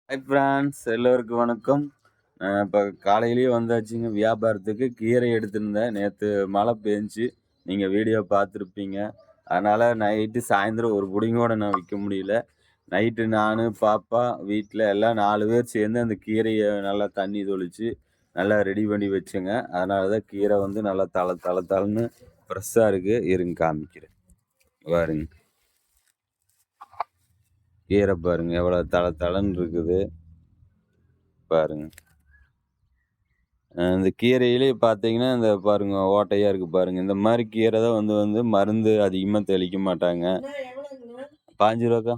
Hi friends, எல்லோருக்கும் வணக்கம். இப்போ காலையிலேயே வந்தாச்சுங்க வியாபாரத்துக்கு. கீரை எடுத்திருந்தேன். நேற்று மழை பெஞ்சுச்சு, நீங்கள் வீடியோ பார்த்துருப்பீங்க. அதனால் நைட்டு சாயந்தரம் ஒரு புடிங்கோட நான் விற்க முடியல. நைட்டு நான், பாப்பா, வீட்டில் எல்லாம் 4 பேர் சேர்ந்து அந்த கீரையை நல்லா தண்ணி தொளிச்சு நல்லா ரெடி பண்ணி வச்சேங்க. அதனால தான் கீரை வந்து நல்லா தளன்னு ஃப்ரெஷ்ஷாக இருக்குது. இருங்க காமிக்கிறேன். பாருங்க, கீரை பாருங்க எவ்வளோ தளன்னு இருக்குது பாருங்க. இந்த கீரையிலே பார்த்தீங்கன்னா, இந்த பாருங்க ஓட்டையா இருக்கு பாருங்க. இந்த மாரி கீரை தான் வந்து வந்து மருந்து அதிகமா தெளிக்க மாட்டாங்க. ரூ. 5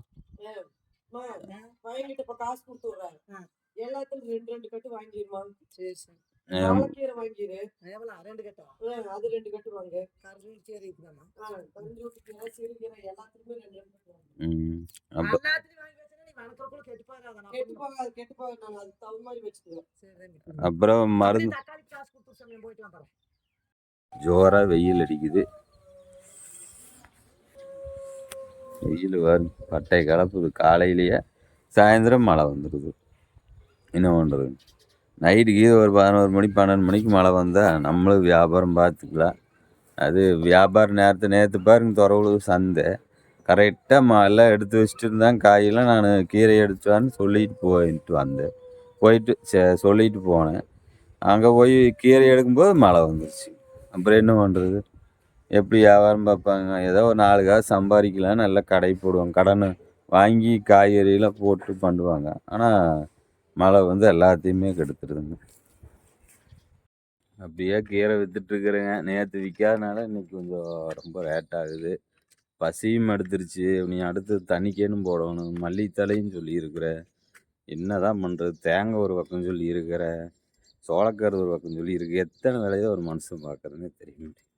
வாங்கிட்டு இப்ப காசு குடுத்து விடுறாரு. எல்லாத்துக்கும் 2 கட்டு வாங்கிருமா? சரி சரி. அ பாலக்கீரை வாங்கிரு. எவ்வளோ? 2 கட்டா? அது 2 கட்டு வாங்கு. கருவேப்பிலை இதுதானா? கருவேப்பிலை, சிறுகீரை எல்லாத்துக்குமே 2 கட்டு வாங்கு. ம். அப்ப எல்லாத்துலயும் வாங்கி வச்சா நீ வளர்க்கறதுக்குள்ள கெட்டு போகாத. கெட்டு போகாது. நான் அதுக்கு தகுந்த மாதிரி வச்சுக்குவேன். சரி. அப்புறம் மருந்து தக்காளி காசு குடுத்து சொன்னேன், போயிட்டு வந்துடுறேன். ஜோரா வெயில் அடிக்குது. வெயில் வரும் பட்டை கலப்புது காலையிலேயே. சாயந்தரம் மழை வந்துடுது. என்ன பண்ணுறது? நைட்டுக்கு ஒரு 11 மணி 12 மணிக்கு மழை வந்தால் நம்மளும் வியாபாரம் பார்த்துக்கலாம். அது வியாபார நேற்று பாருங்க தொரவுளு சந்தை கரெக்டாக எல்லாம் எடுத்து வச்சுட்டு இருந்தாங்க. காயெல்லாம் நான் கீரை எடுத்துவான்னு சொல்லிட்டு போயிட்டு வந்தேன். போயிட்டு சொல்லிட்டு போனேன். அங்கே போய் கீரை எடுக்கும்போது மழை வந்துருச்சு. அப்புறம் என்ன பண்ணுறது? எப்படி வியாபாரம் பார்ப்பாங்க? ஏதோ ஒரு 4 காசு சம்பாதிக்கலான்னு நல்லா கடை போடுவாங்க. கடனை வாங்கி காய்கறியெல்லாம் போட்டு பண்ணுவாங்க. ஆனால் மழை வந்து எல்லாத்தையுமே கெடுத்துருதுங்க. அப்படியே கீரை விற்றுட்ருக்குறேங்க. நேற்று விற்காதனால இன்றைக்கி கொஞ்சம் ரொம்ப ரேட் ஆகுது. பசியும் எடுத்துருச்சு. நீ அடுத்து தண்ணிக்கேனும் போடணும். மல்லித்தழையும் சொல்லியிருக்கிற. என்ன தான் பண்ணுறது? தேங்காய் ஒரு பக்கம் சொல்லியிருக்கிற. சோளக்கருது ஒரு பக்கம் சொல்லியிருக்கு. எத்தனை வேலையை ஒரு மனுஷன் பார்க்குறதுன்னே தெரிய மாட்டேங்குது.